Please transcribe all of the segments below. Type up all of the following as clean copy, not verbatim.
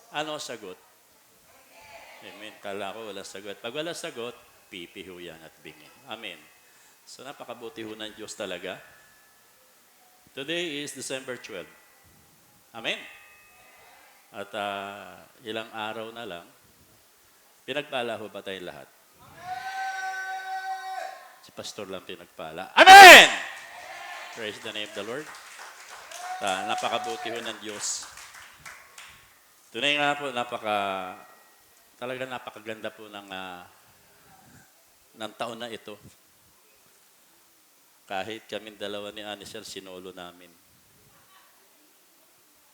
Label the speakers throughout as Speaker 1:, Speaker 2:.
Speaker 1: Ano ang sagot? Amen. Kala ko wala sagot. Pag wala sagot, pipiho yan at bingi. Amen. So napakabuti ho ng Diyos talaga. Today is December 12. Amen. At ilang araw na lang, pinagpala ho ba tayong lahat? Si Pastor lang pinagpala. Amen! Praise the name of the Lord. Napakabuti ho ng Diyos. Tunay nga po, talaga napakaganda po ng taon na ito. Kahit kami dalawa ni Anisel, sinolo namin.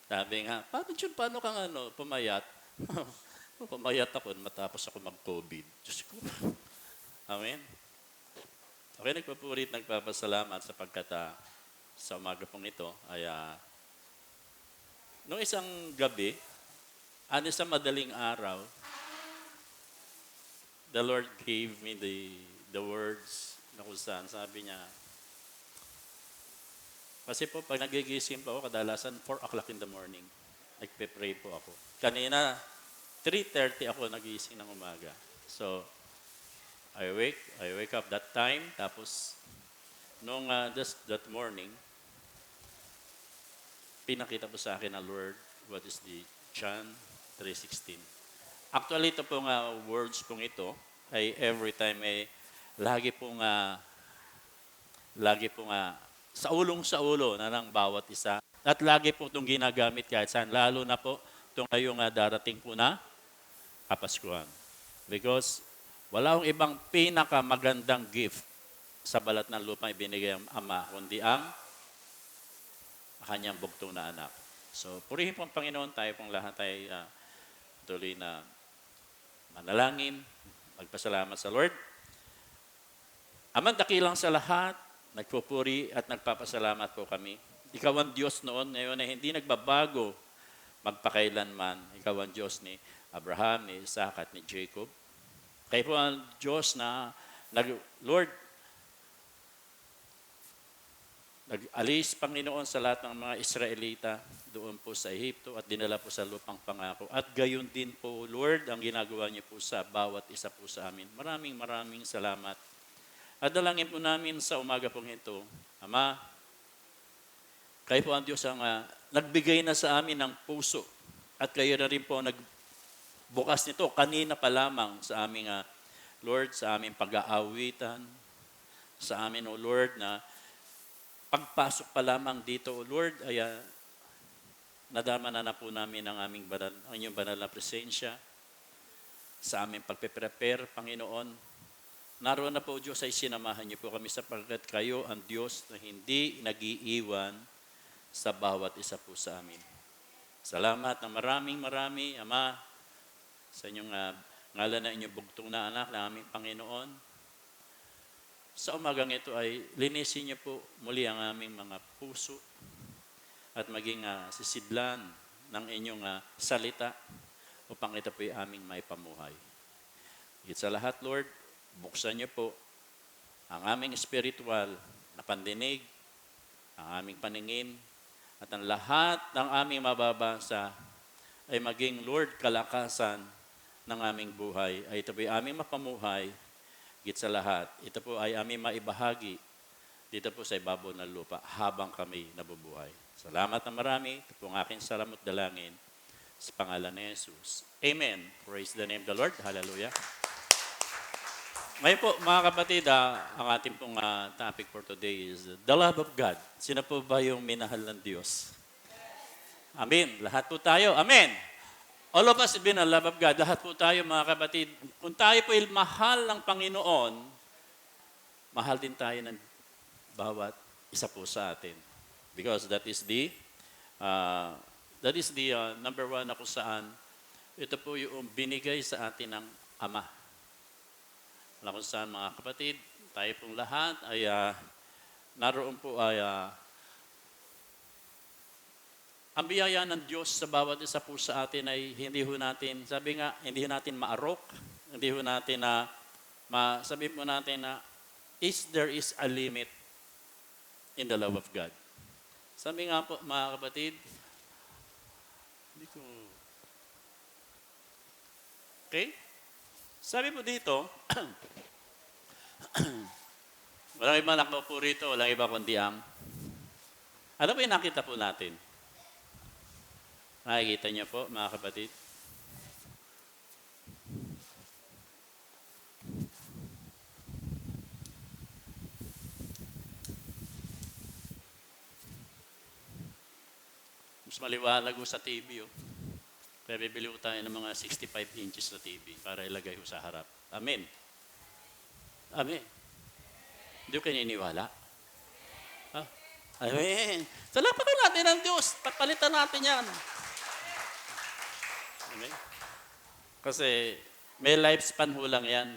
Speaker 1: Sabi nga, paano kang pumayat? Pumayat ako matapos ako mag-COVID. Diyos ko. Amen. Okay, nagpapurit, nagpapasalamat sapagkat sa umaga pong ito ay nung isang gabi, sa madaling araw, the Lord gave me the words na kung saan sabi niya, kasi po, pag nagigising po ako, kadalasan 4 o'clock in the morning. Nagpe-pray po ako. Kanina, 3:30 ako nagising ng umaga. So, I wake up that time. Tapos, nung just that morning, pinakita po sa akin na Lord, what is the John 3:16. Actually, ito pong words pong ito, ay every time lagi pong sa ulo na ng bawat isa. At lagi po itong ginagamit kahit saan. Lalo na po itong ngayong darating po na Kapaskuhan. Because wala akong ibang pinakamagandang gift sa balat ng lupa ibinigay ang Ama, kundi ang kanyang bugtong na anak. So, purihin po ang Panginoon, tayo pong lahat ay tuloy na manalangin, magpasalamat sa Lord. Amang dakilang sa lahat, nagpupuri at nagpapasalamat po kami. Ikaw ang Diyos noon, ngayon ay hindi nagbabago magpakailanman. Ikaw ang Diyos ni Abraham, ni Isaac at ni Jacob. Kayo po ang Diyos na, Lord, nag-alis, Panginoon, sa lahat ng mga Israelita doon po sa Ehipto at dinala po sa lupang pangako. At gayon din po, Lord, ang ginagawa niyo po sa bawat isa po sa amin. Maraming salamat. At dalangin po namin sa umaga pong ito, Ama, kayo po ang Diyos ang nagbigay na sa amin ng puso at kayo na rin po nagbukas nito kanina pa lamang sa aming, Lord, sa aming pag-aawitan, sa amin, O Lord, na pagpasok pa lamang dito, O Lord, ay nadama na po namin ang inyong banal na presensya sa aming pagpe-prepare, Panginoon. Naroon na po, Diyos, ay sinamahan niyo po kami sapagkat kayo ang Diyos na hindi nag-iiwan sa bawat isa po sa amin. Salamat ng marami, Ama, sa inyong ngalan na inyong bugtong na anak na aming Panginoon. Sa umagang ito ay linisin niyo po muli ang aming mga puso at maging sisidlan ng inyong salita upang ito po ay aming maipamuhay. Higit sa lahat, Lord, buksan niyo po ang aming spiritual na pandinig, ang aming paningin, at ang lahat ng aming mababasa ay maging, Lord, kalakasan ng aming buhay. Ay ito po ay aming mapamuhay, higit sa lahat. Ito po ay aming maibahagi dito po sa ibabaw ng lupa habang kami nabubuhay. Salamat na marami. Ito po ang aking salamot dalangin sa pangalan ni Jesus. Amen. Praise the name of the Lord. Hallelujah. Ngayon po, mga kapatid, ang ating pong topic for today is the love of God. Sino po ba yung minahal ng Diyos? Amen. Lahat po tayo. Amen. All of us have been a love of God. Lahat po tayo, mga kapatid. Kung tayo po ay mahal ng Panginoon, mahal din tayo ng bawat isa po sa atin. Because that is the number one na kung saan ito po yung binigay sa atin ng Ama. Na kung saan, mga kapatid, tayo pong lahat ay naroon po ay ang biyaya ng Diyos sa bawat isa po sa atin ay hindi ho natin, sabi nga, hindi ho natin maarok, hindi ho natin sabi po natin na there is a limit in the love of God. Sabi nga po, mga kapatid, hindi ko Okay? Sabi po dito, walang iba nakaupo rito, walang iba kundi ang, ano po yung nakita po natin? Nakikita niyo po, mga kapatid? Mas maliwanag sa TV, oh. Kaya bibili ko tayo ng mga 65 inches na TV para ilagay ko sa harap. Amen. Amen. Hindi ko kayo naniniwala. Ah, amen. Salamat natin ang Diyos. Papalitan natin yan. Amen. Kasi may lifespan ho lang yan.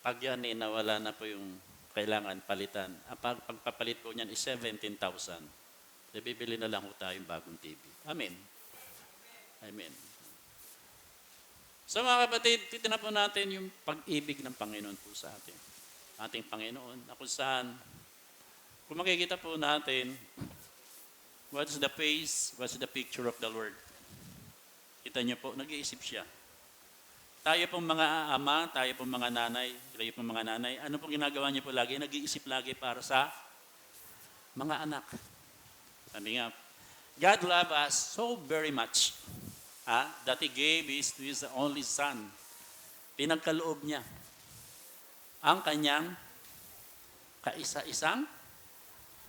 Speaker 1: Pag yan nawala na po yung kailangan palitan. Ang pagpapalit po niyan is 17,000. So, bibili na lang ho tayong bagong TV. Amen. Amen. So mga kapatid, titignan po natin yung pag-ibig ng Panginoon po sa atin. Ating Panginoon, na kung saan, kung makikita po natin, what's the face, what's the picture of the Lord? Kita niyo po, nag-iisip siya. Tayo pong mga ama, tayo pong mga nanay, tayo pong mga nanay, ano pong ginagawa niyo po lagi? Nag-iisip lagi para sa mga anak. Sabi nga, God loved us so very much. That He gave His only Son. Pinagkaloob niya ang kanyang kaisa-isang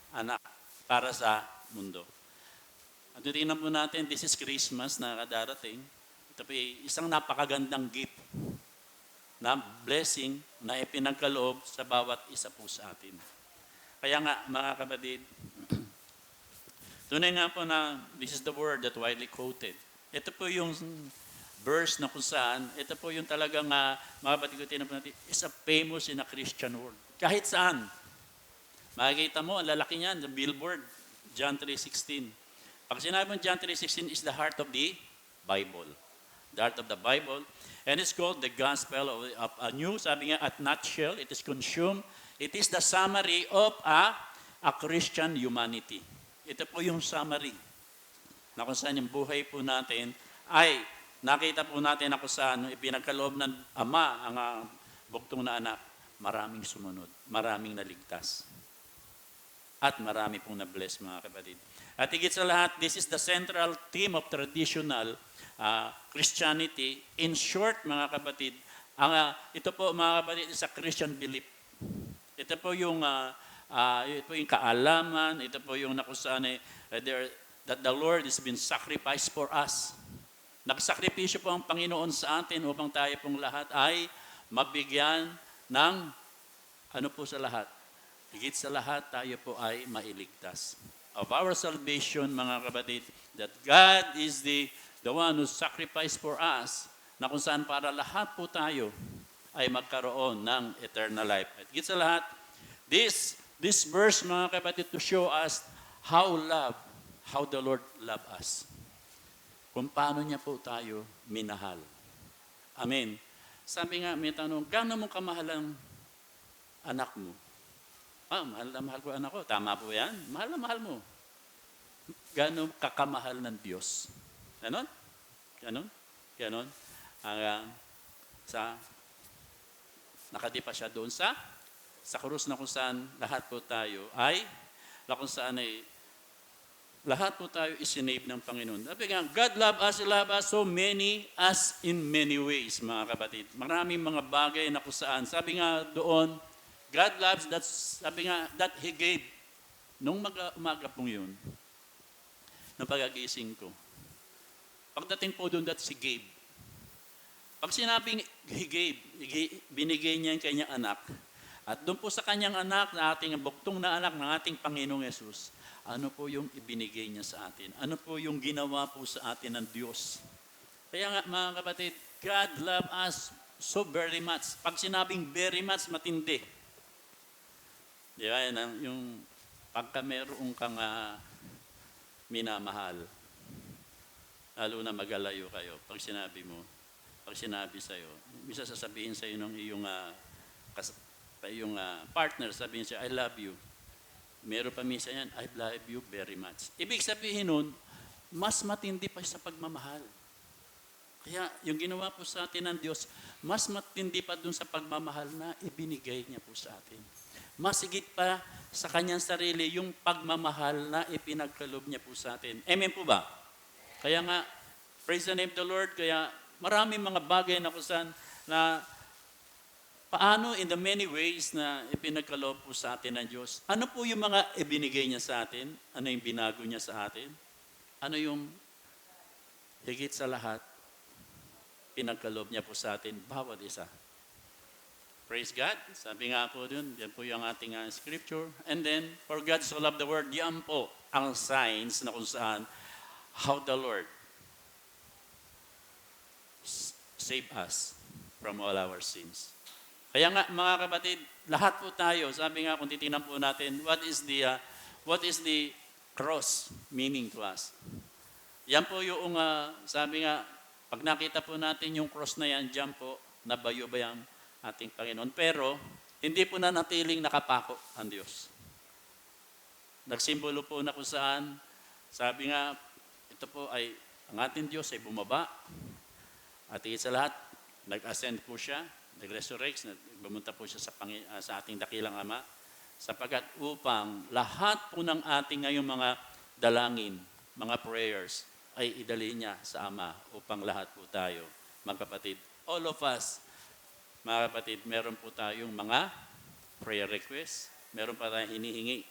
Speaker 1: anak para sa mundo. At tingnan po natin, this is Christmas na kadarating. Ito po isang napakagandang gift na blessing na ipinagkaloob sa bawat isa po sa atin. Kaya nga, mga kapatid, tunay nga po na this is the word that widely quoted. Ito po yung verse na kung saan, ito po yung talagang, mga batigutin natin, is a famous in a Christian world. Kahit saan. Makikita mo, ang lalaki niyan, the billboard, John 3:16. Pag sinabi mo John 3:16 is the heart of the Bible. The heart of the Bible. And it's called the gospel of a new, sabi nga, at nutshell, it is consumed. It is the summary of a Christian humanity. Ito po yung summary na kung saan yung buhay po natin ay nakita po natin na kung saan ipinagkaloob ng Ama ang buktong na anak, maraming sumunod, maraming naligtas. At marami pong na-bless, mga kapatid. At higit sa lahat, this is the central theme of traditional Christianity. In short, mga kapatid, ito po, mga kapatid, is a Christian belief. Ito po yung kaalaman, ito po yung nakusaan that the Lord has been sacrificed for us. Nagsakripisyo po ang Panginoon sa atin upang tayo pong lahat ay mabigyan ng ano po sa lahat. Higit sa lahat, tayo po ay mailigtas. Of our salvation, mga kapatid, that God is the one who sacrificed for us, na kung saan para lahat po tayo ay magkaroon ng eternal life. At higit sa lahat, this verse, mga kapatid, to show us how the Lord loved us. Kung paano niya po tayo minahal. Amen. Sabi nga, may tanong, gaano mo kamahal ang anak mo? Mahal na mahal ko anak ko. Tama po yan. Mahal na mahal mo. Gaano kakamahal ng Diyos? Ganon? Ganon? Ganon? Nakadipa siya doon sa krus na kung saan lahat po tayo ay, na kung saan ay lahat po tayo isinave ng Panginoon. Sabi nga, God love us so many as in many ways, mga kapatid. Maraming mga bagay na kung saan. Sabi nga doon, God loves that, sabi nga, that He gave. Nung umaga pong yun, nung pagagising ko, pagdating po doon that He gave. Pag sinabing He gave, binigay niya yung kanyang anak. At doon po sa kanyang anak, na ating buktong na anak ng ating Panginoong Yesus, ano po yung ibinigay niya sa atin? Ano po yung ginawa po sa atin ng Diyos? Kaya nga, mga kapatid, God love us so very much. Pag sinabing very much, matindi. Di ba? Yung pagka meron kang minamahal, lalo na magalayo kayo, pag sinabi sa'yo, bisa sasabihin sa'yo ng iyong partner, sabihin siya, I love you. Meron pa minsan yan, I love you very much. Ibig sabihin nun, mas matindi pa sa pagmamahal. Kaya yung ginawa po sa atin ng Diyos, mas matindi pa dun sa pagmamahal na ibinigay niya po sa atin. Mas higit pa sa kanyang sarili yung pagmamahal na ipinagkaloob niya po sa atin. Amen po ba? Kaya nga, praise the name of the Lord, kaya maraming mga bagay na kusan na paano in the many ways na ipinagkaloob po sa atin ng Diyos. Ano po yung mga ibinigay niya sa atin? Ano yung binago niya sa atin? Ano yung higit sa lahat, pinagkaloob niya po sa atin, bawat isa. Praise God. Sabi nga po dun, yan po yung ating scripture. And then, for God so loved the world, yan po ang signs na kung saan how the Lord save us from all our sins. Kaya nga, mga kapatid, lahat po tayo, sabi nga kung titingnan po natin, what is the cross meaning to us? Yan po yung, sabi nga, pag nakita po natin yung cross na yan, dyan po, nabayo ba yung ating Panginoon. Pero, hindi po na natiling nakapako ang Diyos. Nagsimbolo po na kung saan, sabi nga, ito po ay, ang ating Diyos ay bumaba. At higit sa lahat, nag-ascend po siya, nag-resurrect, bumunta po siya sa ating dakilang Ama, sapagkat upang lahat po ng ating ngayong mga dalangin, mga prayers, ay idali niya sa Ama upang lahat po tayo, mga kapatid, all of us, mga kapatid, meron po tayong mga prayer requests, meron pa tayong hinihingi.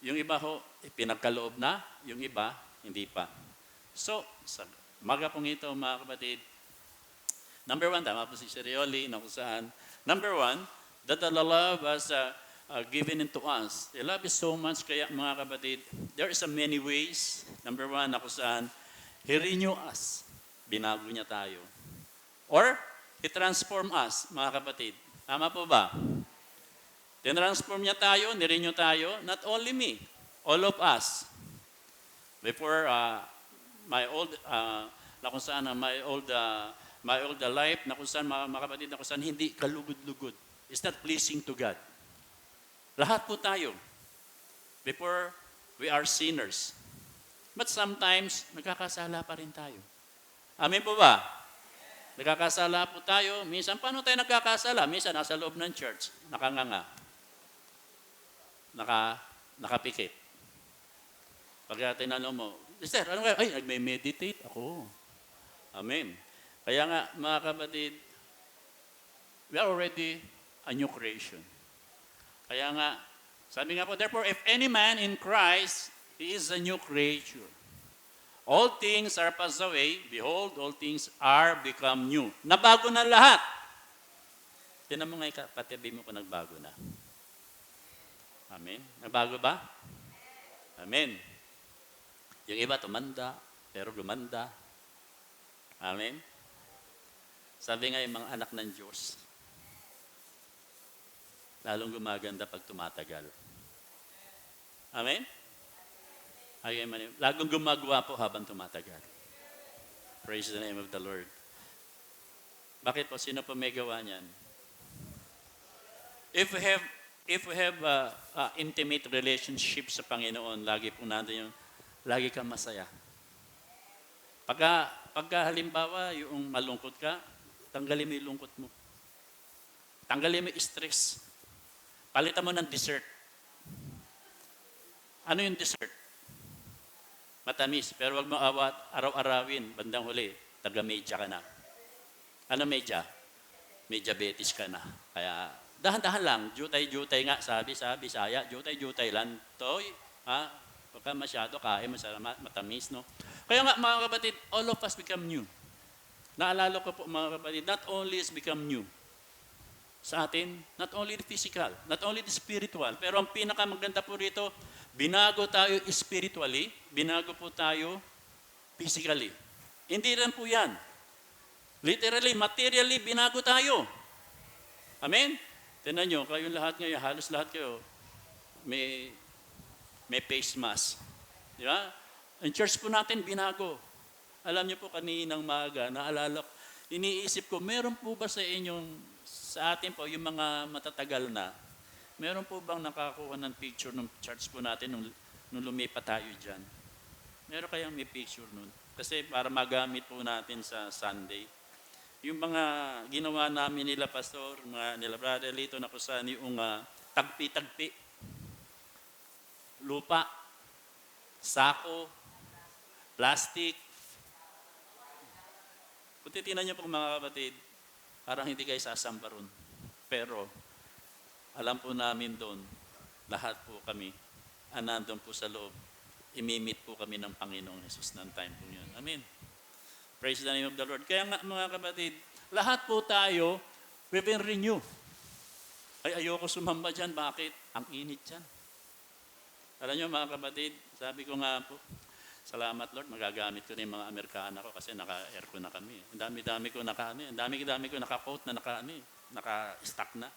Speaker 1: Yung iba ho, pinagkaloob na, yung iba, hindi pa. So, sa umaga pong ito, mga kapatid, number one, tama po si Sirioli, na kung saan, number one, that the love has given into us. The love is so much, kaya mga kapatid, there is a many ways. Number one, na kung saan, He renew us. Binago niya tayo. Or, He transform us, mga kapatid. Tama po ba? Tinransform niya tayo, nirenew tayo, not only me, all of us. Before my old, na kung saan, my old life, na kung saan, mga kapatid, na kung saan, hindi kalugod-lugod. It's not pleasing to God. Lahat po tayo. Before, we are sinners. But sometimes, nagkakasala pa rin tayo. Amen po ba? Nagkakasala po tayo. Minsan, paano tayo nagkakasala? Minsan, nasa loob ng church, nakanganga. Nakapikit. Pagka tinanong mo, Sister, ano kaya? Ay, nagme-meditate ako. Amen. Kaya nga, mga kapatid, we are already a new creation. Kaya nga, sabi nga po, therefore, if any man in Christ, he is a new creature. All things are passed away. Behold, all things are become new. Nabago na lahat. Tinan mo nga, patabi mo kung nagbago na. Amen. Nagbago ba? Amen. Yung iba tumanda, pero gumanda. Amen. Sabi nga yung mga anak ng Diyos, lalong gumaganda pag tumatagal. Amen? Lagong gumagawa po habang tumatagal. Praise the name of the Lord. Bakit po? Sino po may gawa niyan? If we have intimate relationship sa Panginoon, lagi po natin yung, lagi kang masaya. Pagka halimbawa, yung malungkot ka, tanggalin mo yung lungkot mo. Tanggalin mo yung stress. Palitan mo ng dessert. Ano yung dessert? Matamis, pero wag mo araw-arawin, bandang huli, taga-medya ka na. Ano medya? May diabetes ka na. Kaya, dahan-dahan lang, jutay-jutay nga, sabi, saya, jutay-jutay lang. Toy, huwag ka masyado, kain matamis, no? Kaya nga, mga kapatid, all of us become new. Naalala ko po, mga kapatid, not only is become new sa atin, not only the physical, not only the spiritual, pero ang pinakamaganda po rito, binago tayo spiritually, binago po tayo physically. Hindi rin po yan. Literally, materially, binago tayo. Amen? Tignan nyo, kayong lahat ngayon, halos lahat kayo, may face mask. Di ba? Ang church po natin, binago. Alam niyo po, kaninang maga, naalala ko, iniisip ko, meron po ba sa atin po, yung mga matatagal na, meron po bang nakakuha ng picture ng church po natin nung lumipat tayo dyan? Meron kayang may picture nun? Kasi para magamit po natin sa Sunday. Yung mga ginawa namin nila pastor, mga nila brother Lito na kusan yung tagpi-tagpi, lupa, sako, plastic. Kung titignan niyo po mga kapatid, parang hindi kayo sasamba ron. Pero alam po namin doon, lahat po kami, nandun po sa loob, imimit po kami ng Panginoong Jesus ng time po yun. Amen. Praise the name of the Lord. Kaya nga mga kapatid, lahat po tayo, we've been renewed. Ay, ayoko sumamba dyan. Bakit? Ang init dyan. Alam nyo mga kapatid, sabi ko nga po, salamat Lord, magagamit ko na yung mga Amerikana ko kasi naka-aircon na kami. Ang dami-dami ko naka-coat na naka-stack na.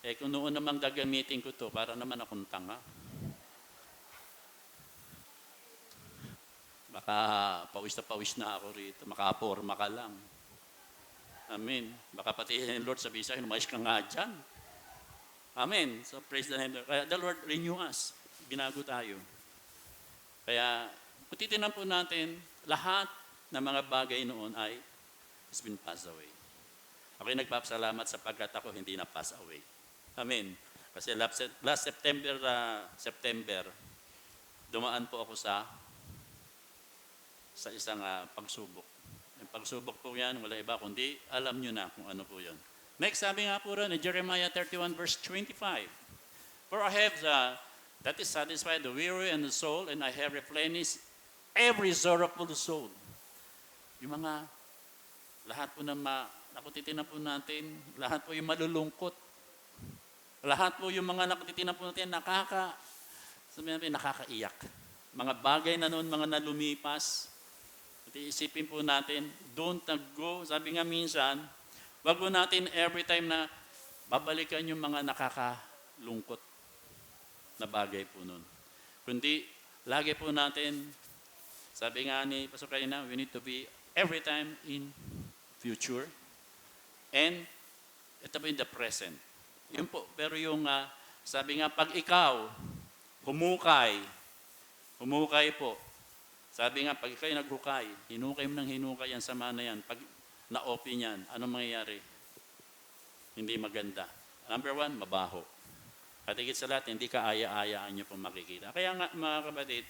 Speaker 1: Eh kung noon namang gagamitin ko to, para naman akong tanga. Baka pawis na ako rito, makaporma ka lang. Amen. Baka pati Lord sabi sa akin, umayos ka nga dyan. Amen. So praise the name. Kaya the Lord renew us. Binago tayo. Kaya kung titignan po natin, lahat ng mga bagay noon ay has been passed away. Ako'y nagpapasalamat sapagkat ako hindi na pass away. Amen. Kasi last September, dumaan po ako sa isang pagsubok. Yung pagsubok po yan, wala iba kundi alam nyo na kung ano po yun. Next, sabi nga po rin, Jeremiah 31 verse 25. For I have that is satisfied the weary and the soul, and I have replenished every sorrowful soul. Yung mga, lahat po nakutitinan po natin, lahat po yung malulungkot. Lahat po yung mga nakutitinan po natin, nakakaiyak. Mga bagay na noon, mga nalumipas. At iisipin po natin, don't go. Sabi nga minsan, wag po natin every time na babalikan yung mga nakakalungkot na bagay po noon. Kundi, lagi po natin, sabi nga ni Pastor Kaina, we need to be every time in future and ito po in the present. Yun po, pero yung sabi nga, pag ikaw humukay po. Sabi nga, pag ikaw naghukay, hinukay mo ng hinukay yan, sama na yan. Pag na-open yan, anong mangyayari? Hindi maganda. Number 1, mabaho. At higit sa lahat, hindi ka aya-ayaan nyo pong makikita. Kaya nga, mga kapatid,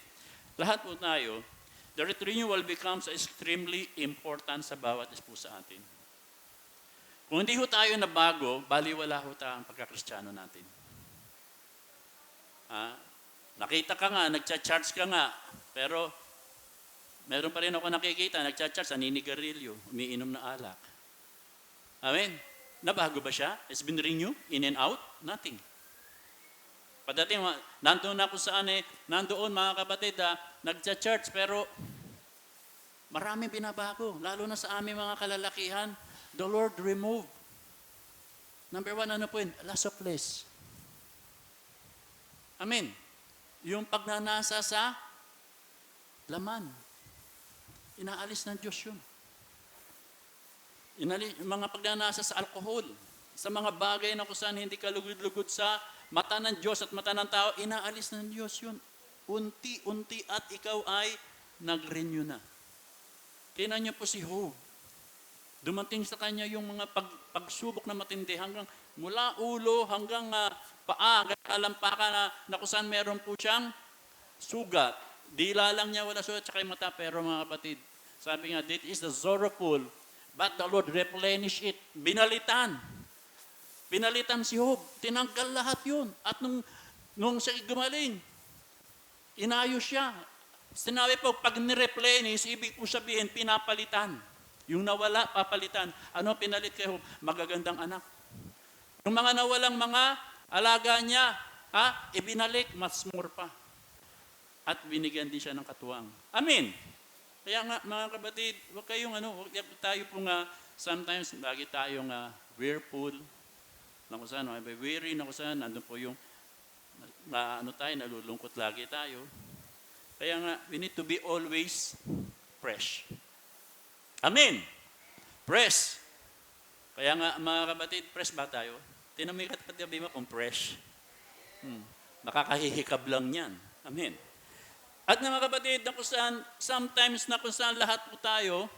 Speaker 1: lahat po tayo, the renewal becomes extremely important sa bawat isa po sa atin. Kung hindi ho tayo nabago, baliwala ho tayo ang pagkakristyano natin. Nakita ka nga, nagcha-charge ka nga, pero meron pa rin ako nakikita, nagcha-charge, naninigarilyo, umiinom na alak. Amen? Nabago ba siya? It's been renewed, in and out? Nothing. Pagdating, nandoon ako nandoon mga kapatid, nagcha-church, pero maraming binabago, lalo na sa aming mga kalalakihan. The Lord remove. Number 1, ano po yun? Loss of flesh. Amen. Yung pagnanasa sa laman. Inaalis ng Diyos yun. Yung mga pagnanasa sa alcohol, sa mga bagay na kung saan hindi ka lugod-lugod sa mata ng Diyos at mata ng tao, inaalis ng Diyos yun. Unti-unti at ikaw ay nag-renew na. Tingnan niyo po si Job. Dumating sa kanya yung mga pagsubok na matindi hanggang mula ulo hanggang paa, alampakan na kung saan meron po siyang sugat. Dila lang niya wala sugat, tsaka yung mata. Pero mga kapatid, sabi nga, this is the sorrowful, but the Lord replenish it. Binalitan si Job. Tinanggal lahat yun. At nung siya gumaling, inayos siya. Sinabi po, pag nireplenish, ibig po sabihin, pinapalitan. Yung nawala, papalitan. Ano pinalit kay Job? Magagandang anak. Yung mga nawalang mga alaga niya, ibinalik, mas more pa. At binigyan din siya ng katuwang. Amen. Kaya nga, mga kapatid, huwag kayong tayo po nga, sometimes, lagi tayong wearful, na kung saan, weary, na kung saan, nandun po yung, nalulungkot lagi tayo. Kaya nga, we need to be always fresh. Amen. Fresh. Kaya nga, mga kapatid, fresh ba tayo? Tinamay ka mo kung fresh. Makakahihikab lang yan. Amen. At na mga kapatid, na kung saan, sometimes na kung saan lahat po tayo,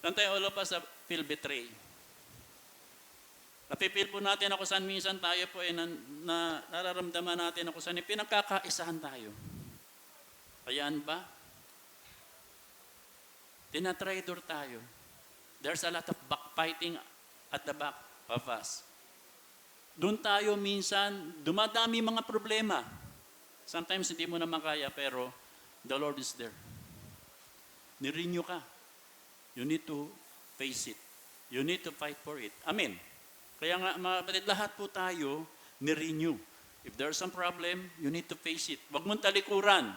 Speaker 1: tayo all of us feel betray. Napipil po natin ako saan minsan tayo po ay nararamdaman natin ako saan pinagkakaisahan tayo. Kayaan ba? Tinatraidor tayo. There's a lot of backbiting at the back of us. Doon tayo minsan, dumadami mga problema. Sometimes hindi mo na makaya, pero the Lord is there. Nirenew ka. You need to face it. You need to fight for it. Amen. Kaya nga, mga kapatid, lahat po tayo nirenew. If there's some problem, you need to face it. Huwag mong talikuran.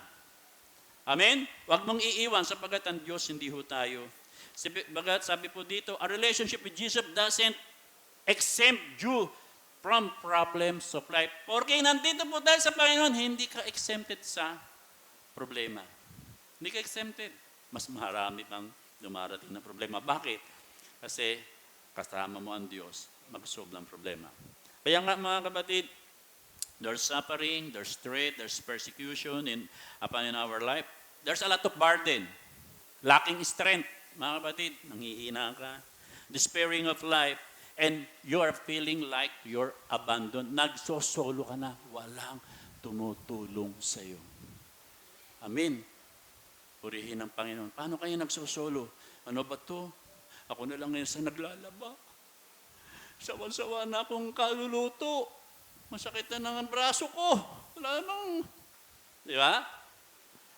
Speaker 1: Amen? Huwag mong iiwan sapagkat ang Diyos hindi ho tayo. Sabi po dito, a relationship with Jesus doesn't exempt you from problems of life. Porque nandito po tayo sa Panginoon, hindi ka exempted sa problema. Hindi ka exempted. Mas marami pang dumarating na problema. Bakit? Kasi kasama mo ang Diyos, mag-solve ng problema. Kaya nga mga kapatid, there's suffering, there's threat, there's persecution upon in our life. There's a lot of burden. Lacking strength, mga kapatid, nanghihina ka. Despairing of life, and you are feeling like you're abandoned. Nagsosolo ka na, walang tumutulong sa iyo. Amen. Purihin ang Panginoon. Paano kayo nagsosolo? Ano ba to? Ako na lang ngayon sa naglalaba. Sawan-sawa na akong kaluluto. Masakit na ng braso ko. Wala namang. Di ba?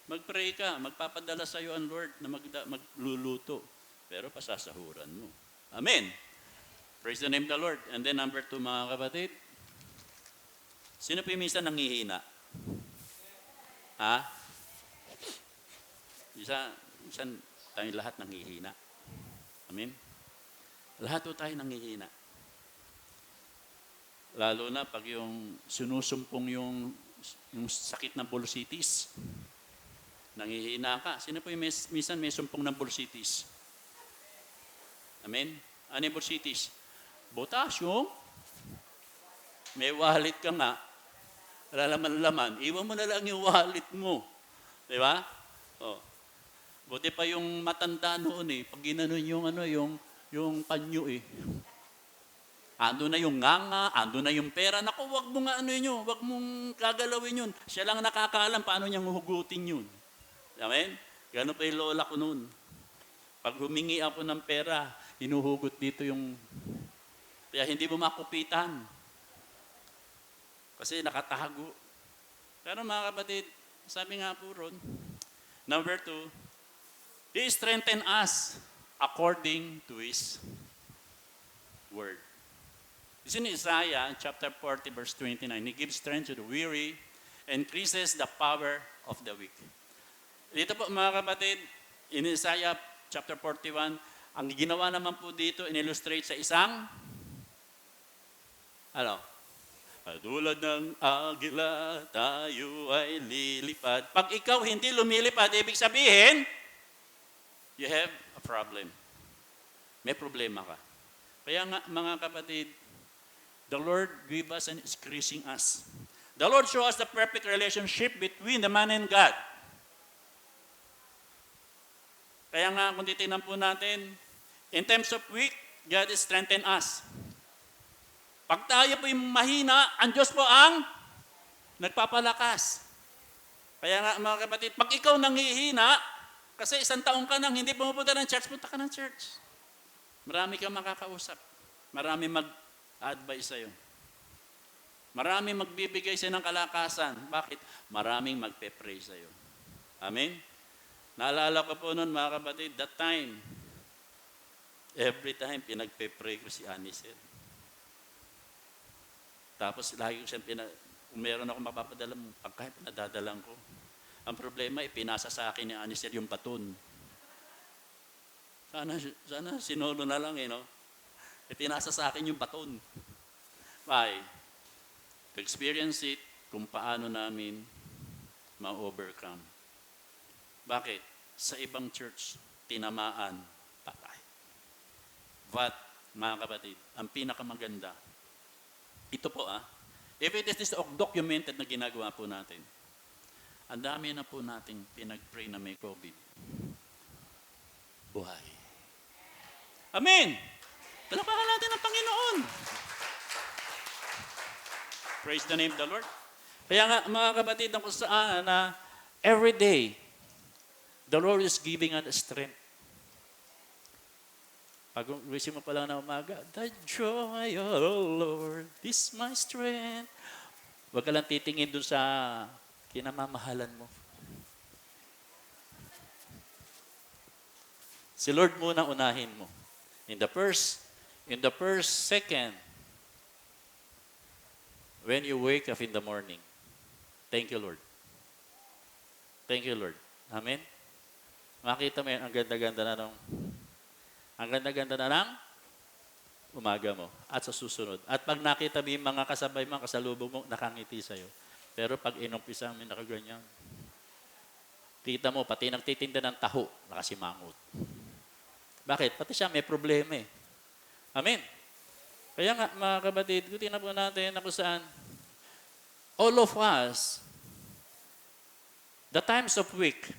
Speaker 1: Mag-pray ka. Magpapadala sa iyo ang Lord na magluluto. Pero pasasahuran mo. Amen. Praise the name of the Lord. And then number 2, mga kapatid. Sino po yung minsan nanghihina? Ha? Minsan tayong lahat nanghihina. Amen? Lahat po tayo nanghihina. Lalo na pag yung sinusumpong yung sakit ng bursitis. Nanghihina ka. Sino po yung minsan may sumpong ng bursitis? Amen? Ano yung bursitis? Potassium. May wallet ka nga. Wala laman-laman. Iwan mo na lang yung wallet mo. Di ba? Oh. Buti pa yung matanda noon eh. Pag ginanon yung panyo eh. Ando na yung nganga, ando na yung pera. Naku, wag mo nga yun. Wag mong gagalawin yun. Siya lang nakakaalam paano niyang hugutin yun. Amen? Gano'n pa yung lola ko noon. Pag humingi ako ng pera, hinuhugot dito yung... Kaya hindi mo makupitan. Kasi nakatago. Pero mga kapatid, sabi nga po ron, number 2, He strengthened us according to His word. It's in Isaiah chapter 40 verse 29. He gives strength to the weary, increases the power of the weak. Dito po mga kapatid, in Isaiah chapter 41, ang ginawa naman po dito, in-illustrate sa isang, tulad ng agila, tayo ay lilipad. Pag ikaw hindi lumilipad, ibig sabihin, you have a problem. May problema ka. Kaya nga, mga kapatid, the Lord give us and is increasing us. The Lord show us the perfect relationship between the man and God. Kaya nga, kung titignan po natin, in terms of weak, God is strengthen us. Pag tayo po yung mahina, ang Diyos po ang nagpapalakas. Kaya nga, mga kapatid, pag ikaw nanghihina, kasi 1 taon ka nang hindi pumupunta ng church, punta ka ng church. Marami kang makakausap. Marami mag-advise sa'yo. Marami magbibigay sa'yo ng kalakasan. Bakit? Maraming magpe-pray sa'yo. Amen? Naalala ko po noon, mga kapatid, that time, every time, pinagpe-pray ko si Anisel. Tapos, lagi ko siya kung meron ako mapapadala, pagkain, pinadadalang ko. Ang problema, pinasa sa akin ni Anisel yung baton. Sana sinolo na lang, no? Pinasa sa akin yung baton. Why? To experience it, kung paano namin ma-overcome. Bakit? Sa ibang church, tinamaan, patay. But, mga kapatid, ang pinakamaganda, ito po if it is documented na ginagawa po natin, Ang dami na po nating pinag-pray na may COVID. Buhay. Amen! Talapakan natin ang Panginoon. Praise the name of the Lord. Kaya nga, mga kapatid, kung saan na every day, the Lord is giving us strength. Pag wisip mo pa lang na umaga, the joy of the Lord is my strength. Huwag ka lang titingin doon sa kinamamahalan mo. Si Lord muna unahin mo. In the first second, when you wake up in the morning, thank you, Lord. Thank you, Lord. Amen? Makita mo yan, ang ganda-ganda na ng umaga mo at sa susunod. At pag nakita mo yung mga kasabay mo, kasalubong mo, nakangiti sa'yo. Pero pag inumpisa mo, nakaganyan. Kita mo, pati nagtitinda ng taho, nakasimangot. Bakit? Pati siya may problema eh. Amen? Kaya nga, mga kapatid, tingnan po natin na kung saan all of us, the times of week,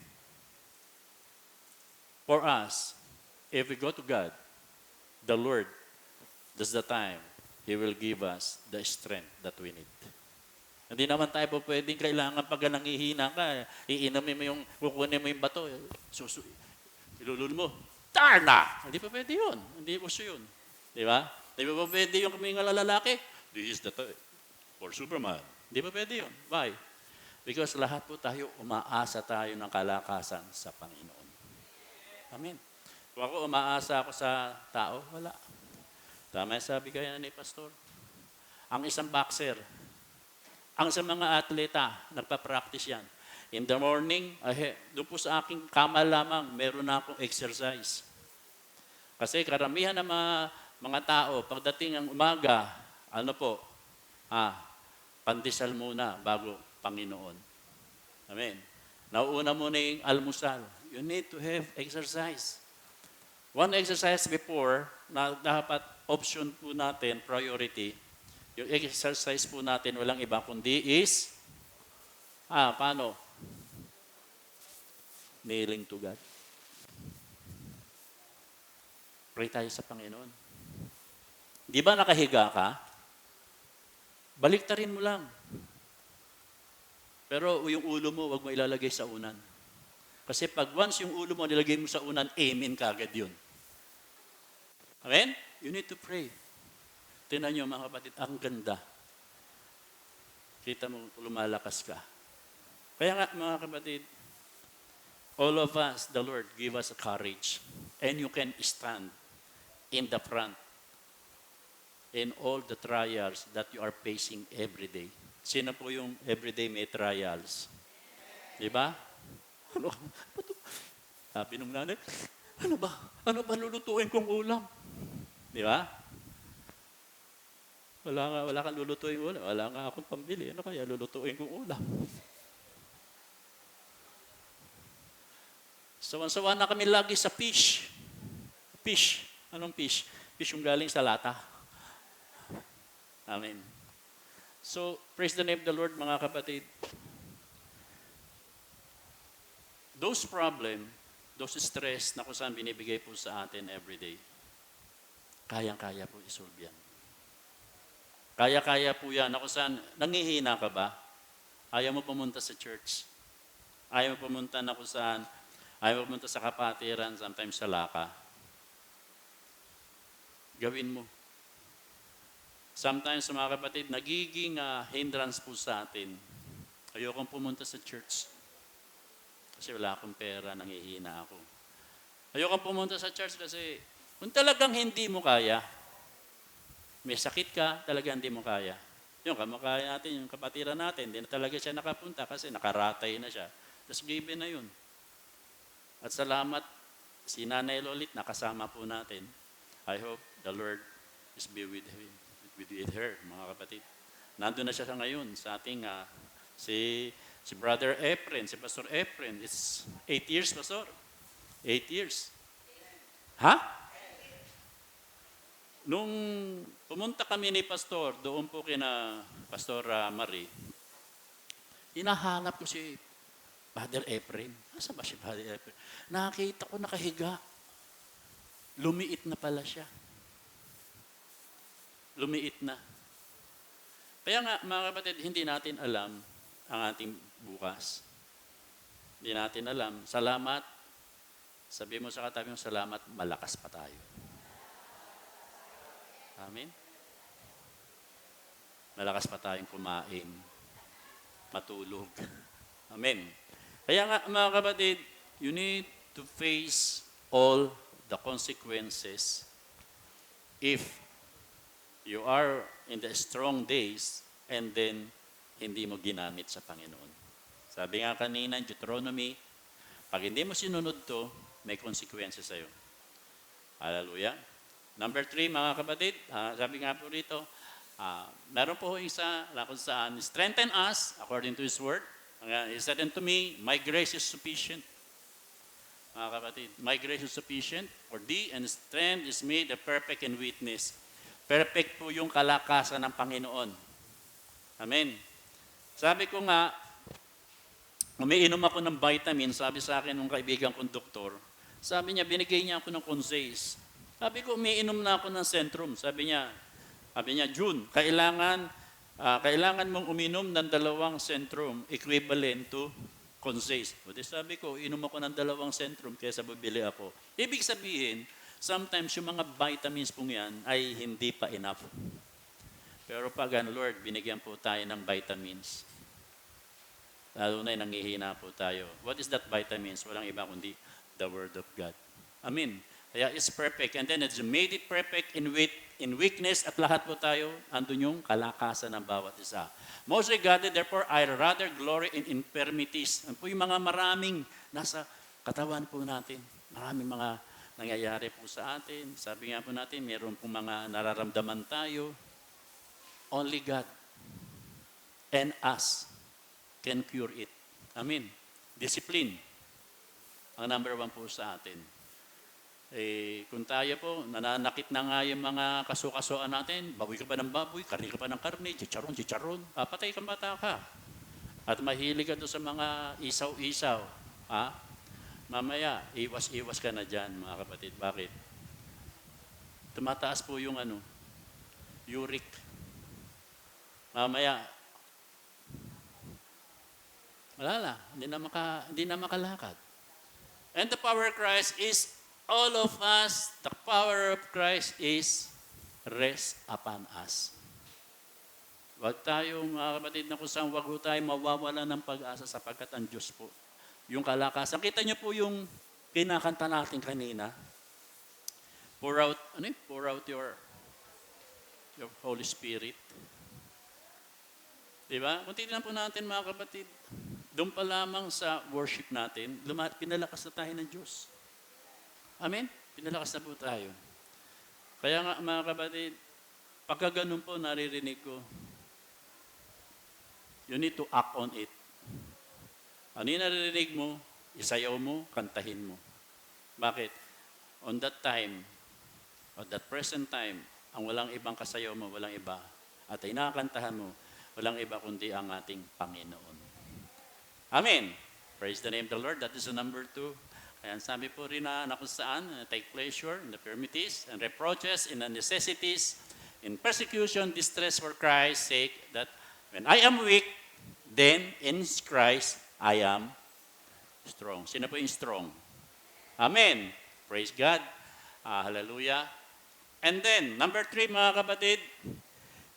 Speaker 1: for us, if we go to God, the Lord, that's the time He will give us the strength that we need. Hindi naman tayo po pwedeng kailangan pag nangihina ka, iinamin mo yung, kukunin mo yung bato, ilulun mo, tarna! Hindi pa pwede yun. Hindi po siya yun. Di ba? Hindi pa pwede yung mga lalaki, this is the time for Superman. Hindi pa pwede yun. Why? Because lahat po tayo, umaasa tayo ng kalakasan sa Panginoon. Amen. Kung ako umaasa ako sa tao, wala. Tama yung sabi kaya ni Pastor. Ang isang boxer, ang isang mga atleta, nagpa-practice yan. In the morning, doon po sa aking kama lamang, meron na akong exercise. Kasi karamihan ng mga tao, pagdating ng umaga, pandesal muna bago Panginoon. Amen. Nauuna muna yung almusal. You need to have exercise. One exercise before, na dapat option po natin, priority, yung exercise po natin, walang iba kundi is, paano? Kneeling to God. Pray tayo sa Panginoon. Di ba nakahiga ka? Baliktarin mo lang. Pero yung ulo mo, wag mo ilalagay sa unan. Kasi pag once yung ulo mo nilagay mo sa unan, amen ka agad yun. Amen? You need to pray. Tingnan nyo mga kapatid, ang ganda. Kita mo, lumalakas ka. Kaya nga mga kapatid, all of us, the Lord, give us a courage. And you can stand in the front in all the trials that you are facing every day. Sino po yung everyday may trials? Diba? Sabi nung nanay, ano ba lulutuin kong ulam? Diba? Wala kang lulutuin ulam. Wala nga akong pambili. Ano kaya lulutuin kong ulam? Sawan-sawa na kami lagi sa fish. Fish. Anong fish? Fish yung galing sa lata. Amen. So, praise the name of the Lord, mga kapatid. Those problem, those stress na kung saan binibigay po sa atin every day, kayang-kaya po isolve yan. Kaya-kaya po yan na kung saan nangihina ka ba? Ayaw mo pumunta sa church. Ayaw mo pumunta na kung saan, ayaw mo pumunta sa kapatiran, sometimes sa laka. Gawin mo. Sometimes, mga kapatid, nagiging hindrance po sa atin. Ayokong pumunta sa church. Kasi wala akong pera, nangihina ako. Ayokong pumunta sa church kasi kung talagang hindi mo kaya, may sakit ka, talagang hindi mo kaya. Yung kamakaya natin, yung kapatiran natin, hindi na talaga siya nakapunta kasi nakaratay na siya. Tapos given na yun. At salamat, si Nanay Lolit, nakasama po natin. I hope the Lord is be with her, mga kapatid. Nandun na siya sa ngayon sa ating, si Brother Efren, si Pastor Efren. It's 8 years, Pastor. 8 years. Ha? Nung pumunta kami ni Pastor, doon po kina Pastor Marie, hinahanap ko si Father Efren. Nasaan ba si Father Efren? Nakita ko nakahiga. Lumiit na pala siya. Lumiit na. Kaya nga, mga kapatid, hindi natin alam ang ating bukas. Hindi natin alam. Salamat. Sabi mo sa katabi mo, salamat, malakas pa tayo. Amen? Malakas pa tayong kumain. Matulog. Amen. Kaya nga, mga kapatid, you need to face all the consequences if you are in the strong days and then hindi mo ginamit sa Panginoon. Sabi nga kanina, Deuteronomy, pag hindi mo sinunod to, may consequences sa'yo. Hallelujah. Number 3, mga kapatid, sabi nga po rito, meron po isa na kung saan, strengthen us according to His word. He said unto me, my grace is sufficient. Mga kapatid, my grace is sufficient for thee, and strength is made a perfect in weakness. Perfect po yung kalakasan ng Panginoon. Amen. Sabi ko nga, umiinom ako ng vitamin, sabi sa akin ng kaibigan kong doktor, sabi niya, binigay niya ako ng Consace. Sabi ko, umiinom na ako ng Centrum. Sabi niya, June, kailangan mong uminom ng 2 Centrum equivalent to Consace. O di sabi ko, inom ako ng 2 Centrum kaysa bibili ako. Ibig sabihin, sometimes yung mga vitamins pong yan ay hindi pa enough. Pero pag Lord, binigyan po tayo ng vitamins. Lalo na nangihina po tayo. What is that vitamins? Walang iba kundi the Word of God. Amen. Kaya it's perfect. And then it's made it perfect in weakness at lahat po tayo, andun yung kalakasan ng bawat isa. Most regarded, therefore, I rather glory in infirmities. Ano po yung mga maraming nasa katawan po natin. Maraming mga nangyayari po sa atin. Sabi nga po natin, mayroon pong mga nararamdaman tayo. Only God and us can cure it. Amen. Discipline. Ang number 1 po sa atin. Kung tayo po, nananakit na nga yung mga kasukasuan natin, baboy ka pa ng baboy, karni ka pa ng karni, chicharon, patay kang bata ka. At mahilig ka doon sa mga isaw-isaw. Mamaya, iwas-iwas ka na dyan, mga kapatid. Bakit? Tumataas po yung uric. Mamaya, wala, hindi na makalakad. And the power of Christ is all of us, the power of Christ is rest upon us. Huwag tayo, mga kapatid, na kung saan wag tayo mawawala ng pag-asa sapagkat ang Diyos po. Yung kalakasan. Kita niyo po yung kinakanta natin kanina. Pour out your Holy Spirit. Diba? Kung titignan po natin, mga kapatid, doon pa lamang sa worship natin, pinalakas na tayo ng Diyos. Amen? Pinalakas na po tayo. Kaya nga, mga kapatid, pagka ganun po, naririnig ko, you need to act on it. Ano yung naririnig mo, isayaw mo, kantahin mo. Bakit? On that time, at that present time, ang walang ibang kasayaw mo, walang iba. At ay nakakantahan mo, walang iba kundi ang ating Panginoon. Amen. Praise the name of the Lord. That is the number 2. Ayan, sabi po rin na kung saan, take pleasure in the infirmities and reproaches, in the necessities, in persecution, distress for Christ's sake, that when I am weak, then in Christ I am strong. Sino po yung strong? Amen. Praise God. Hallelujah. And then, number 3, mga kapatid,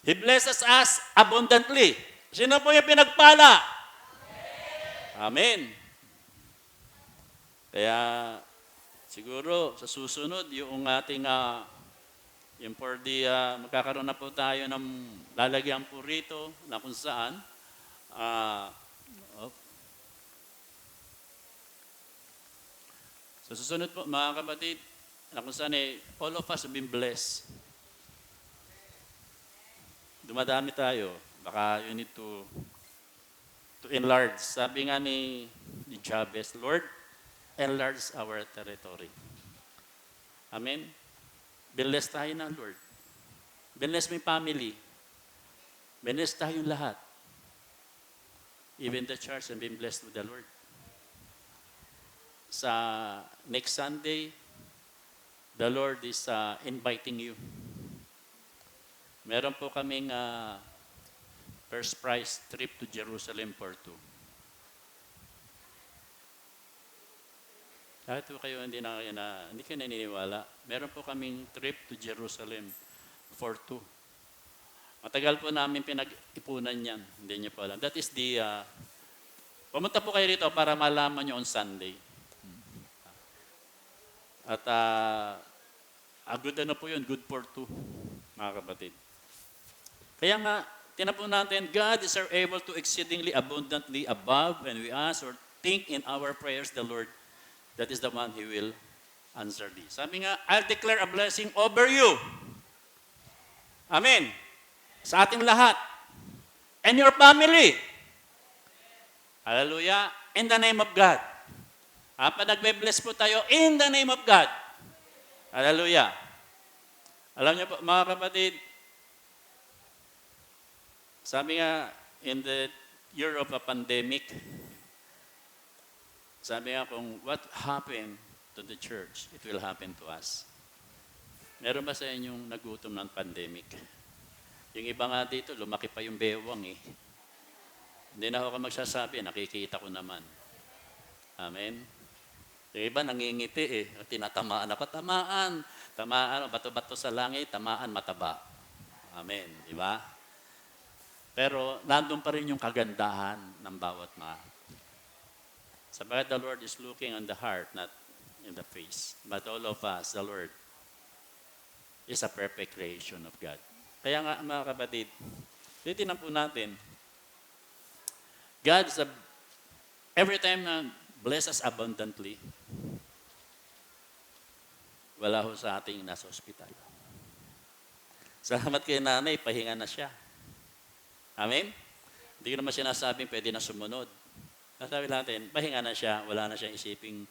Speaker 1: He blesses us abundantly. Sino po yung pinagpala? Amen. Kaya, siguro, sa susunod, yung ating, yung for the, magkakaroon na po tayo ng lalagyan po rito, na kung saan, sa susunod po, mga kapatid, na kung saan all of us have been blessed. Dumadami tayo. Baka you need to enlarge. Sabi nga ni Jabez, Lord, enlarge our territory. Amen? Bless tayo na, Lord. Bless my family. Bless tayong lahat. Even the church have been blessed with the Lord. sa next Sunday, the Lord is inviting you. Meron po kaming first prize trip to Jerusalem for two. Kahit po kayo hindi kayo naniniwala, meron po kaming trip to Jerusalem for two. Matagal po namin pinag-ipunan yan. Hindi niyo po alam. That is pumunta po kayo rito para malaman niyo on Sunday. At good po yun, good for two, mga kapatid. Kaya nga, tinapo natin, God is able to exceedingly abundantly above when we ask or think in our prayers the Lord. That is the one He will answer this. Sabi nga, I'll declare a blessing over you. Amen. Sa ating lahat. And your family. Hallelujah. In the name of God. Nagbe-bless po tayo in the name of God. Hallelujah. Alam niyo po, mga kapatid, sabi nga, in the year of a pandemic, sabi nga kung what happened to the church, it will happen to us. Meron ba sa inyong nagutom ng pandemic? Yung iba nga dito, lumaki pa yung bewang eh. Hindi na ako magsasabi, nakikita ko naman. Amen? Yung iba nangingiti eh. Tinatamaan ako, tamaan, bato-bato sa langit, tamaan, mataba. Amen. Di ba? Pero nandun pa rin yung kagandahan ng bawat mga. Sabagat the Lord is looking on the heart, not in the face. But all of us, the Lord is a perfect creation of God. Kaya nga mga kapatid, titinan po natin, God is every time na bless us abundantly, wala ho sa ating nasa ospital. Salamat kay nanay, pahinga na siya. Amen? Hindi ko naman sinasabing pwede na sumunod. Nasabi natin, pahinga na siya, wala na siyang isiping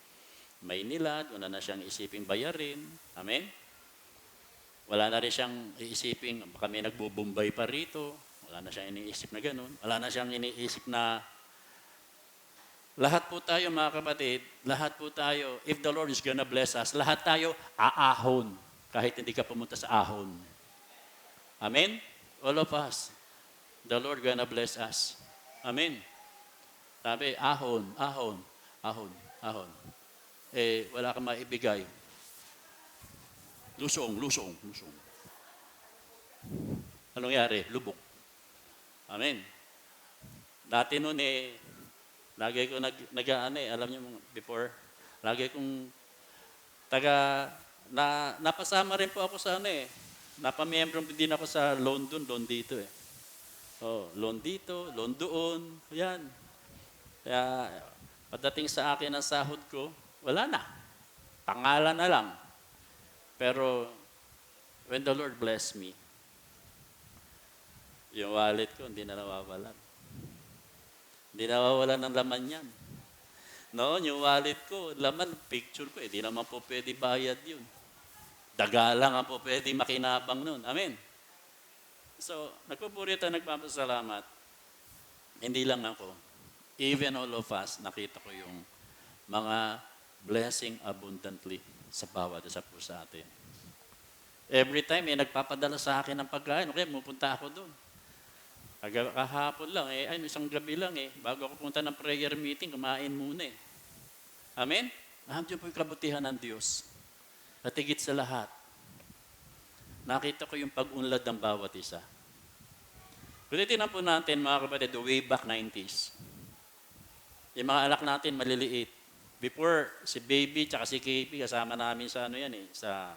Speaker 1: may nilad, wala na siyang isiping bayarin. Amen? Wala na rin siyang iisiping, baka may nagbubumbay pa rito. Wala na siyang iniisip na ganun. Wala na siyang iniisip na lahat po tayo mga kapatid, lahat po tayo, if the Lord is gonna bless us, lahat tayo aahon kahit hindi ka pumunta sa ahon. Amen? All of us. The Lord gonna bless us. Amen? Sabi, ahon. Wala kang maibigay. Lusong. Anong nangyari? Lubog. Amen. Dati noon lagi ko alam niyo before, lagi kong napasama rin po ako sa napamiyembro din ako sa loan dito eh. Loan dito, loan doon, yan. Kaya pagdating sa akin ang sahod ko, wala na. Pangalan na lang. Pero when the Lord bless me, yung wallet ko hindi na nawawalan. Hindi nawawalan ng laman yan. Noon, yung wallet ko, laman, picture ko, hindi naman po pwede bayad yun. Daga lang ang po pwede makinabang nun. Amen. So, nagpupuri tayo, nagpapasalamat. Hindi lang ako. Even all of us, nakita ko yung mga blessing abundantly sa bawat isa po sa atin. Every time, nagpapadala sa akin ng pagkain. Okay, pupunta ako doon. Kahapon lang, isang gabi lang bago ako punta ng prayer meeting, kumain muna Amen? Nandiyan po yung kabutihan ng Diyos. At higit sa lahat, nakita ko yung pag-unlad ng bawat isa. Kung titignan po natin, mga kapatid, way back 90s, yung mga anak natin maliliit. Before, si Baby tsaka si KP, kasama namin sa sa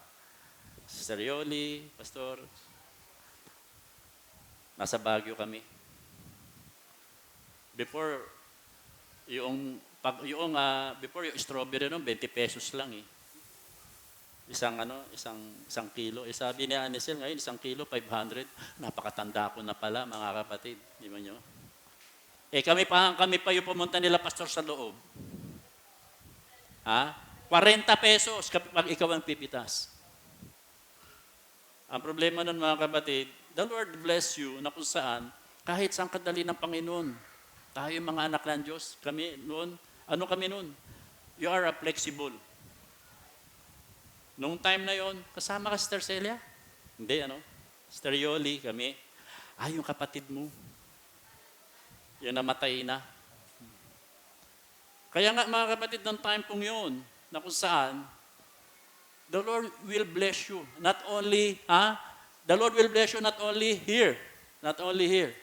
Speaker 1: Serioli, Pastor. Nasa Baguio kami. Before, yung strawberry noon, 20 pesos lang Isang kilo. Sabi ni Anisel, ngayon, 1 kilo, 500. Napakatanda ko na pala, mga kapatid. Di ba nyo? Kami pa yung pumunta nila, Pastor, sa loob. 40 pesos kapag ikaw ang pipitas. Ang problema nun, mga kapatid, the Lord bless you na kung saan, kahit saan kadali ng Panginoon. Tayo mga anak ng Diyos, kami noon, kami noon? You are a flexible. Nung time na yon, kasama ka, Sister Celia? Hindi, ano? Sister Yoli, kami. Yung kapatid mo. Yung namatay na. Kaya nga, mga kapatid, ng time pong yun, na kung saan, the Lord will bless you. Not only, the Lord will bless you not only here. Not only here.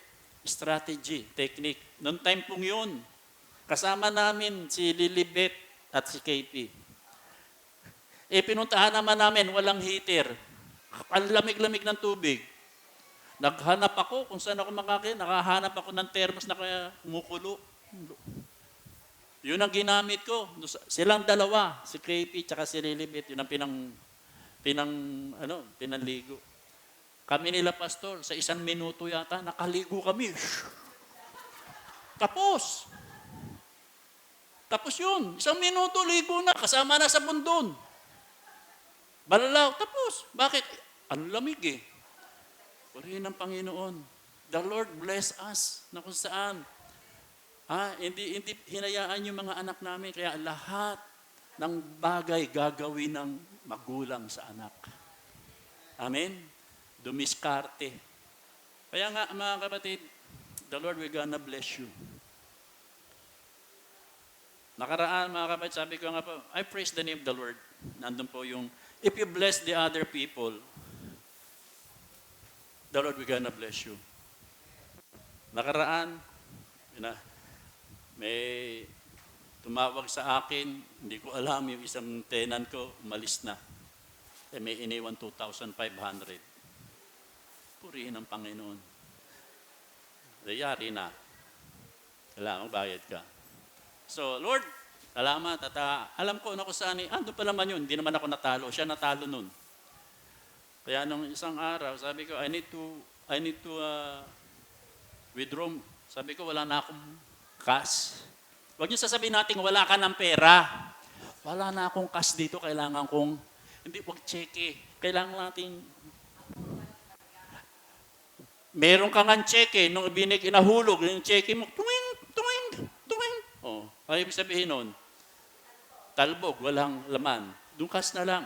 Speaker 1: Strategy, technique. Nung time pong yun, kasama namin si Lilibet at si KP. Pinuntahan naman namin, walang heater. Ang lamig-lamig ng tubig. Naghanap ako kung saan ako makakain. Nakahanap ako ng thermos na kaya kumukulo. Yun ang ginamit ko. Silang dalawa, si KP at si Lilibet, yun ang pinanligo. Kami nila, Pastor, sa 1 minuto yata, nakaligo kami. Tapos yun, 1 minuto ligo na, kasama na sa bundon. Balalaw, tapos. Bakit? Ang lamig eh. Purihin ng Panginoon. The Lord bless us na kung saan. Hindi hinayaan yung mga anak namin. Kaya lahat ng bagay gagawin ng magulang sa anak. Amen? Dumiskarte. Kaya nga mga kapatid, the Lord will gonna bless you. Nakaraan mga kapatid, sabi ko nga po, I praise the name of the Lord. Nandun po yung, if you bless the other people, the Lord will gonna bless you. Nakaraan, may tumawag sa akin, hindi ko alam, yung isang tenant ko, umalis na. May iniwan 2,500. Purihin ang Panginoon. Dayari na. Kailangan bayad ka. So, Lord, salamat. At alam ko na kung saan, doon pa naman yun. Hindi naman ako natalo. Siya natalo nun. Kaya nung isang araw, sabi ko, I need to withdraw. Sabi ko, wala na akong cash. Huwag niyo sasabihin natin, wala ka ng pera. Wala na akong cash dito. Kailangan kong, hindi, huwag cheque. Kailangan natin, meron ka ng cheque. Nung inahulog, yung cheque mo, tuwing. Ay, ibig sabihin nun, talbog, walang laman. Doon cash na lang.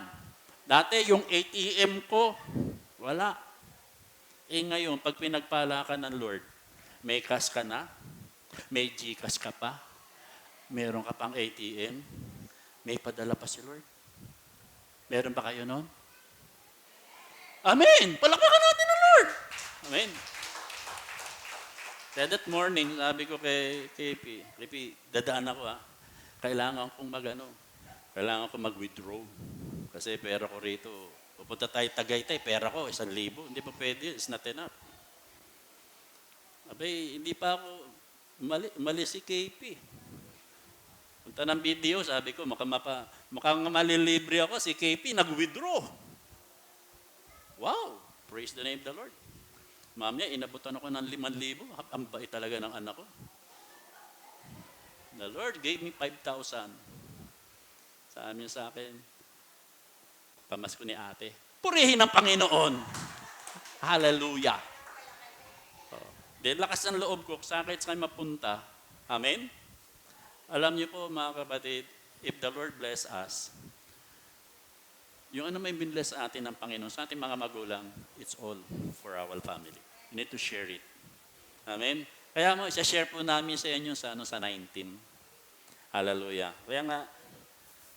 Speaker 1: Dati, yung ATM ko, wala. Ngayon, pag pinagpala ka ng Lord, may cash ka na, may GCash ka pa, meron ka pang ATM, may padala pa si Lord. Meron ba kayo nun? Amen! Palakpakan natin ang Lord! Amen! Kaya that morning, sabi ko kay KP, dadaan ako kailangan kong kailangan kong mag-withdraw. Kasi pera ko rito, pupunta tayo Tagaytay, pera ko, 1,000. Hindi pa pwede, it's not enough. Abay, hindi pa ako, mali si KP. Punta ng video, sabi ko, mukhang malilibre ako, si KP nag-withdraw. Wow, praise the name of the Lord. Mamaya, inabutan ako ng 5,000. Ang bait talaga ng anak ko. The Lord gave me 5,000. Sa akin, pamasko ni ate. Purihin ang Panginoon. Hallelujah. Dahil lakas ng loob ko, saan kahit saan mapunta. Amen? Alam niyo po mga kapatid, if the Lord bless us, yung may binbless sa atin ng Panginoon, sa ating mga magulang, it's all for our family. You need to share it. Amen? Kaya isa-share po namin sa inyo sa 19. Hallelujah. Kaya nga,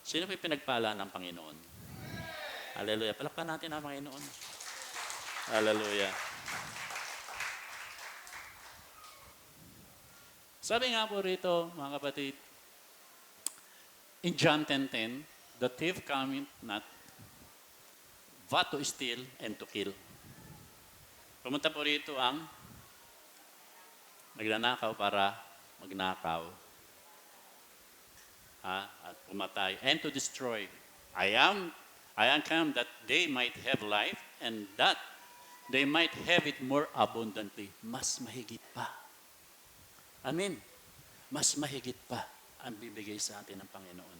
Speaker 1: sino po pinagpala ng Panginoon? Hallelujah. Palakpan natin ang Panginoon. Hallelujah. Sabi nga po rito, mga kapatid, in John 10:10, the thief cometh not but to steal and to kill. Pumunta po rito ang nagnanakaw para magnakaw. At pumatay. And to destroy. I am come that they might have life and that they might have it more abundantly. Mas mahigit pa. Amen. Mas mahigit pa ang bibigay sa atin ng Panginoon.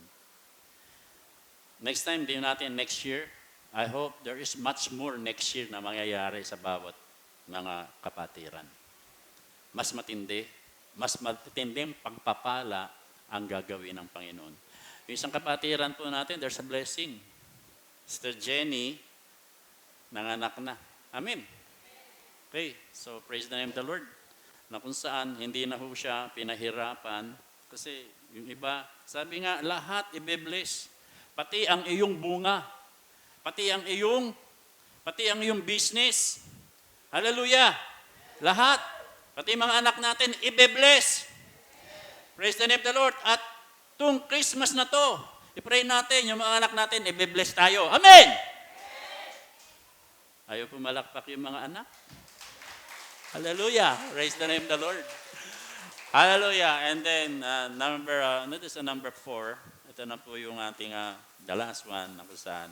Speaker 1: Next time, next year, I hope there is much more next year na mangyayari sa bawat mga kapatiran. Mas matinding pagpapala ang gagawin ng Panginoon. Yung isang kapatiran po natin, there's a blessing. Sister Jenny, nanganak na. Amen. Okay, so praise the name of the Lord. Na kung saan, hindi na ho siya pinahirapan. Kasi yung iba, sabi nga, lahat i-bless. Pati ang iyong bunga. Pati ang iyong business. Hallelujah. Lahat. Pati mga anak natin, i-bless. Praise the name of the Lord. At tung Christmas na to, i-pray natin, yung mga anak natin, i-bless tayo. Amen! Ayaw pumalakpak yung mga anak. Hallelujah. Praise the name of the Lord. Hallelujah. And then, number 4. Ito na po yung ating, the last one, na kung saan.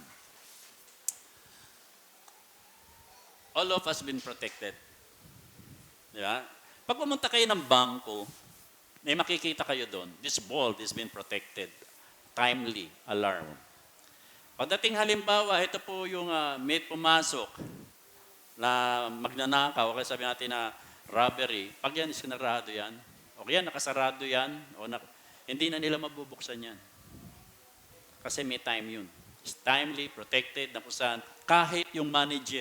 Speaker 1: All of us been protected. Diba? Pag pumunta kayo ng bangko, may makikita kayo doon. This vault is been protected. Timely alarm. Pagdating halimbawa, ito po yung may pumasok na magnanakaw, o kaya sabi natin na robbery. Pag yan, sinarado yan. O kaya nakasarado yan. Hindi na nila mabubuksan yan. Kasi may time yun. It's timely, protected, na kung saan kahit yung manager,